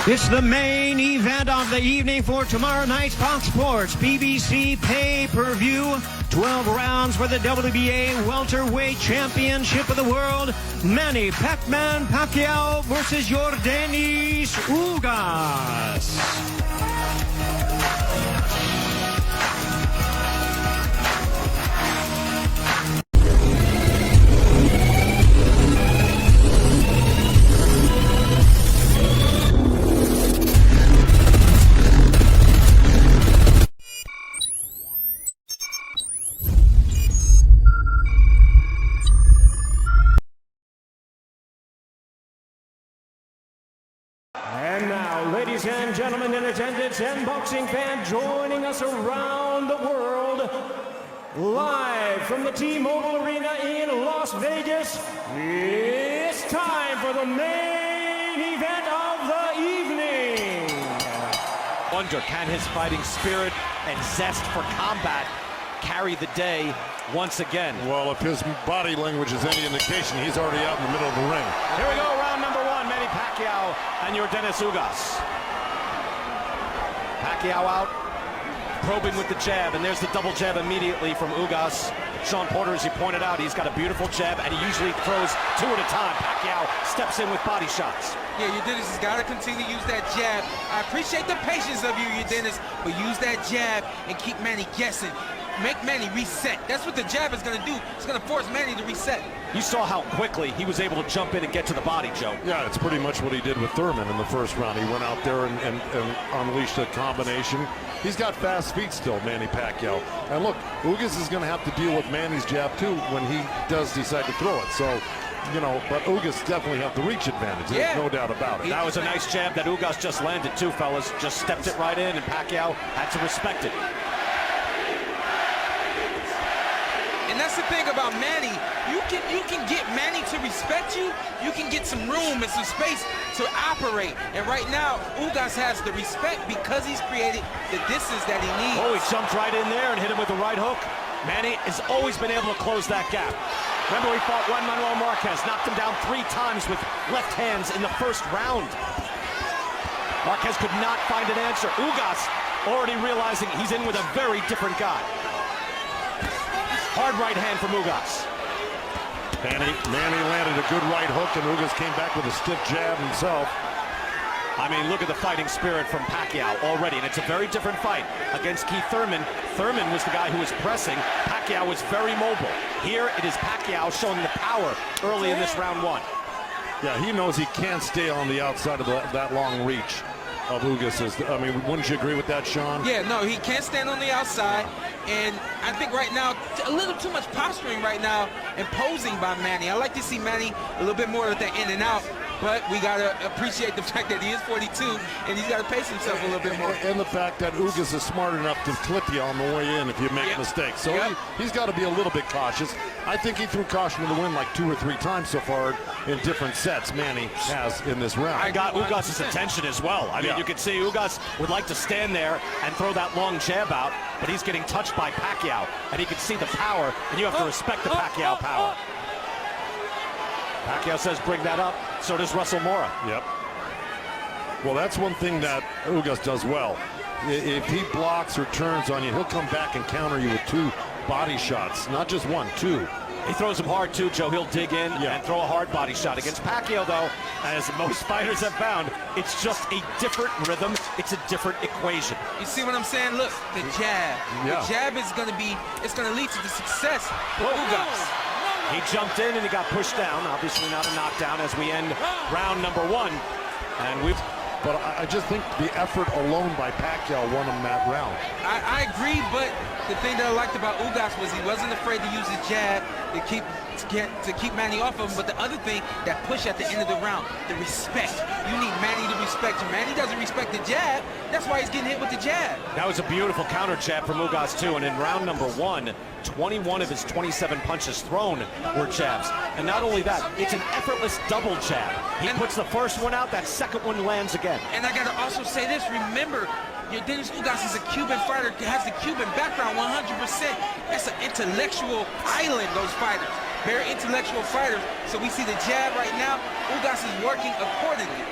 It's the main event of the evening for tomorrow night's Fox Sports BBC pay-per-view. 12 rounds for the WBA welterweight championship of the world. Manny Pac-Man Pacquiao versus Yordenis Ugas. And now, ladies and gentlemen in attendance and boxing fans joining us around the world, live from the T-Mobile Arena in Las Vegas, it's time for the main event of the evening. Wonder, can his fighting spirit and zest for combat carry the day once again? Well, if his body language is any indication, he's already out in the middle of the ring. Here we go, round number one, Manny Pacquiao and Yordenis Ugas. Pacquiao out, probing with the jab, and there's the double jab immediately from Ugas. Sean Porter, as you pointed out, he's got a beautiful jab, and he usually throws two at a time. Pacquiao steps in with body shots. Yeah, Yordenis has got to continue to use that jab. I appreciate the patience of you, Yordenis, but use that jab and keep Manny guessing. Make Manny reset. That's what the jab is going to do. It's going to force Manny to reset. You saw how quickly he was able to jump in and get to the body, Joe. Yeah, it's pretty much what he did with Thurman in the first round. He went out there and unleashed a combination. He's got fast feet still, Manny Pacquiao. And look, Ugas is going to have to deal with Manny's jab too when he does decide to throw it. So, you know, but Ugas definitely have the reach advantage. There's no doubt about it. That was a nice jab that Ugas just landed too, fellas. Just stepped it right in, and Pacquiao had to respect it. And that's the thing about Manny. You can get Manny to respect you. You can get some room and some space to operate. And right now, Ugas has the respect because he's created the distance that he needs. Oh, he jumped right in there and hit him with the right hook. Manny has always been able to close that gap. Remember, he fought Juan Manuel Marquez, knocked him down 3 times with left hands in the first round. Marquez could not find an answer. Ugas already realizing he's in with a very different guy. Hard right hand from Ugas. Manny landed a good right hook, and Ugas came back with a stiff jab himself. I mean, look at the fighting spirit from Pacquiao already, and it's a very different fight against Keith Thurman. Thurman was the guy who was pressing. Pacquiao was very mobile. Here it is Pacquiao showing the power early in this round one. Yeah, he knows he can't stay on the outside of that long reach of Ugas's. I mean, wouldn't you agree with that, Sean? Yeah, no, he can't stand on the outside. And I think right now, a little too much posturing right now and posing by Manny. I like to see Manny a little bit more with that in and out. But we got to appreciate the fact that he is 42, and he's got to pace himself a little bit more. And the fact that Ugas is smart enough to clip you on the way in if you make mistakes. So he's got to be a little bit cautious. I think he threw caution to the wind like 2 or 3 times so far in different sets, Manny has in this round. I got Ugas' attention as well. I mean, you can see Ugas would like to stand there and throw that long jab out, but he's getting touched by Pacquiao, and he can see the power, and you have to respect the Pacquiao power. Pacquiao says bring that up. So does Russell Mora. Yep. Well, that's one thing that Ugas does well. If he blocks or turns on you, he'll come back and counter you with 2 body shots. Not just 1, 2. He throws them hard too, Joe. He'll dig in and throw a hard body shot. Against Pacquiao, though, as most fighters have found, it's just a different rhythm. It's a different equation. You see what I'm saying? Look, the jab. The jab is going to be, it's going to lead to the success for Ugas. He jumped in and he got pushed down. Obviously not a knockdown as we end round number 1. And but I just think the effort alone by Pacquiao won him that round. I agree, but the thing that I liked about Ugas was he wasn't afraid to use his jab to keep Manny off of him. But the other thing, that push at the end of the round, the respect. You need Manny to respect you. Manny doesn't respect the jab. That's why he's getting hit with the jab. That was a beautiful counter jab from Ugas too. And in round number 1, 21 of his 27 punches thrown were jabs. And not only that, it's an effortless double jab. He puts the first one out, that second one lands again. And I gotta also say this, remember, Yordenis Ugas is a Cuban fighter, has the Cuban background 100%. That's an intellectual island, those fighters. very intellectual fighters. So we see the jab right now. Ugas is working accordingly.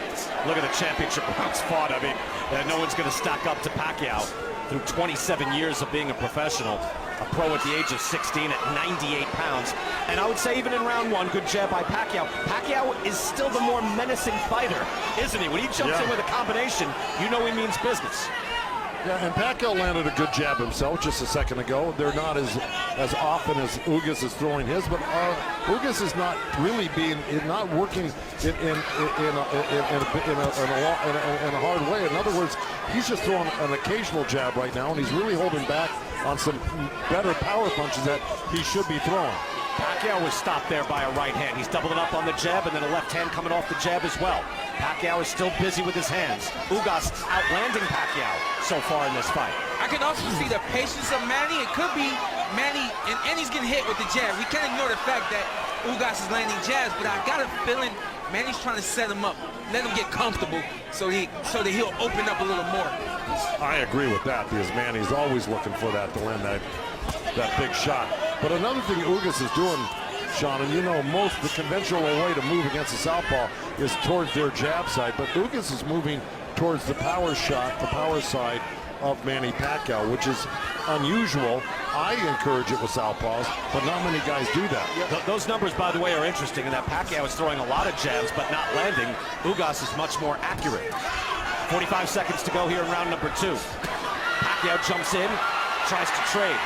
Look at the championship rounds fought. I mean, no one's going to stack up to Pacquiao through 27 years of being a professional. A pro at the age of 16 at 98 pounds. And I would say even in round one, good jab by Pacquiao. Pacquiao is still the more menacing fighter, isn't he? When he jumps in with a combination, you know he means business. Yeah, and Pacquiao landed a good jab himself just a second ago. They're not as often as Ugas is throwing his, but Ugas is not really not working in a hard way. In other words, he's just throwing an occasional jab right now, and he's really holding back on some better power punches that he should be throwing. Pacquiao was stopped there by a right hand. He's doubling up on the jab and then a left hand coming off the jab as well. Pacquiao is still busy with his hands. Ugas outlanding Pacquiao so far in this fight. I can also see the patience of Manny. It could be Manny, and he's getting hit with the jab. We can't ignore the fact that Ugas is landing jabs, but I got a feeling Manny's trying to set him up, let him get comfortable so that he'll open up a little more. I agree with that, because Manny's always looking for that to land that big shot. But another thing Ugas is doing, Sean, and you know the conventional way to move against the southpaw is towards their jab side, but Ugas is moving towards the power side of Manny Pacquiao, which is unusual. I encourage it with southpaws, but not many guys do that. Yeah, those numbers, by the way, are interesting in that Pacquiao is throwing a lot of jabs but not landing. Ugas is much more accurate. 45 seconds to go here in round number 2. Pacquiao jumps in, tries to trade.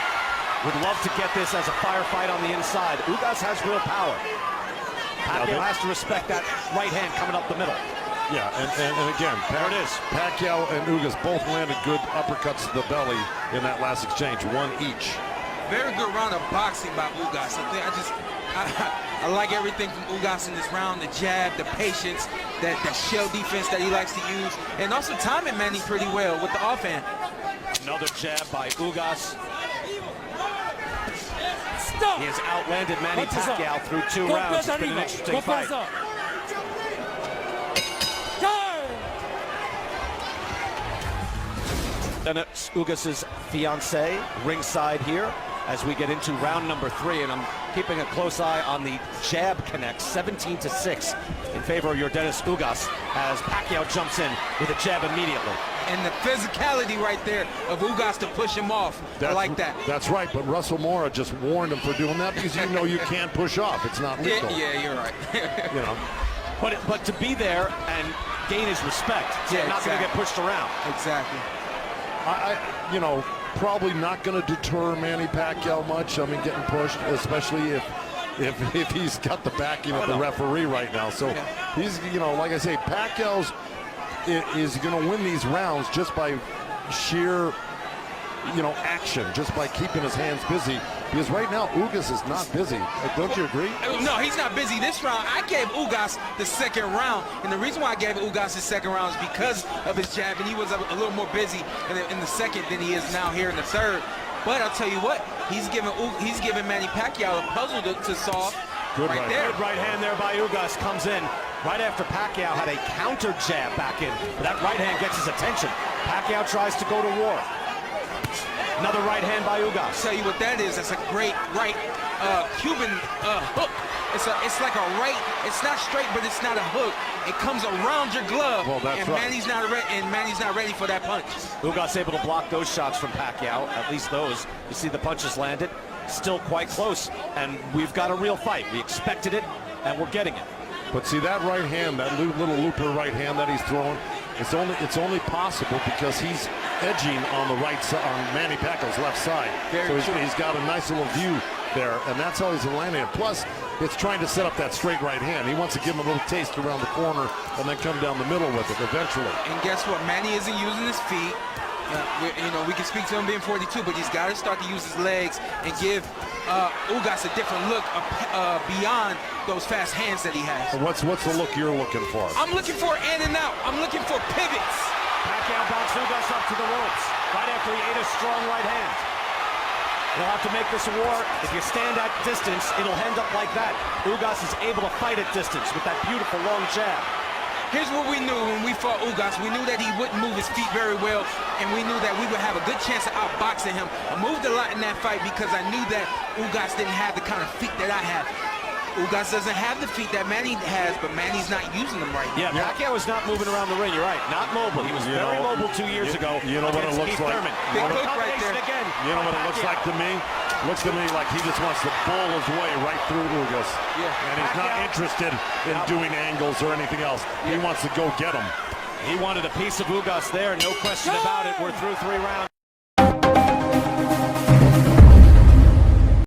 Would love to get this as a firefight on the inside. Ugas has real power. Pacquiao has to respect that right hand coming up the middle. Yeah, and again, there it is. Pacquiao and Ugas both landed good uppercuts to the belly in that last exchange, one each. Very good round of boxing by Ugas. I like everything from Ugas in this round, the jab, the patience, that shell defense that he likes to use, and also timing Manny pretty well with the offhand. Another jab by Ugas. He has outlanded Manny Pacquiao through 2 rounds. It's been an interesting fight. Dennis Ugas' fiancée ringside here as we get into round number 3, and I'm keeping a close eye on the jab connect, 17-6 in favor of your Dennis Ugas as Pacquiao jumps in with a jab immediately. And the physicality right there of Ugas to push him off. I like that. That's right, but Russell Mora just warned him for doing that because you know you can't push off. It's not legal. Yeah, you're right. You know. But to be there and gain his respect, not going to get pushed around. Exactly. You know, probably not going to deter Manny Pacquiao much. I mean, getting pushed, especially if he's got the backing of the referee right now. So he's, you know, like I say, Pacquiao's is going to win these rounds just by sheer, you know, action, just by keeping his hands busy. Because right now, Ugas is not busy. Don't you agree? No, he's not busy this round. I gave Ugas the second round, and the reason why I gave Ugas the second round is because of his jab, and he was a little more busy in the second than he is now here in the third. But I'll tell you what, he's giving Manny Pacquiao a puzzle to solve. Good right there. Good right hand there by Ugas comes in right after Pacquiao had a counter jab back in. But that right hand gets his attention. Pacquiao tries to go to war. Another right hand by Ugas. I'll tell you what that is. That's a great right Cuban hook. It's like a right. It's not straight, but it's not a hook. It comes around your glove. Well, that's and right. Manny's not ready for that punch. Ugas able to block those shots from Pacquiao. At least those. You see the punches landed. Still quite close, and we've got a real fight. We expected it, and we're getting it. But see that right hand, that little looper right hand that he's throwing, it's only possible because he's edging on the right side, on Manny Pacquiao's left side. So he's got a nice little view there, and that's how he's landing it. Plus, it's trying to set up that straight right hand. He wants to give him a little taste around the corner and then come down the middle with it eventually. And guess what? Manny isn't using his feet. You know, we can speak to him being 42, but he's got to start to use his legs and give Ugas a different look beyond those fast hands that he has. So what's the look you're looking for? I'm looking for in and out. I'm looking for pivots. Pacquiao backs Ugas up to the ropes right after he ate a strong right hand. They'll have to make this a war. If you stand at distance, it'll end up like that. Ugas is able to fight at distance with that beautiful long jab. Here's what we knew when we fought Ugas. We knew that he wouldn't move his feet very well, and we knew that we would have a good chance of outboxing him. I moved a lot in that fight because I knew that Ugas didn't have the kind of feet that I have. Ugas doesn't have the feet that Manny has, but Manny's not using them right now. Yeah, Pacquiao was not moving around the ring. You're right, not mobile. He was very mobile 2 years ago. You know what it looks like? Big hook right there. Again, You know what it looks like to me? Looks to me like he just wants to bull his way right through Ugas. Yeah. And he's not interested in doing angles or anything else. He wants to go get him. He wanted a piece of Ugas there, no question about it. We're through 3 rounds.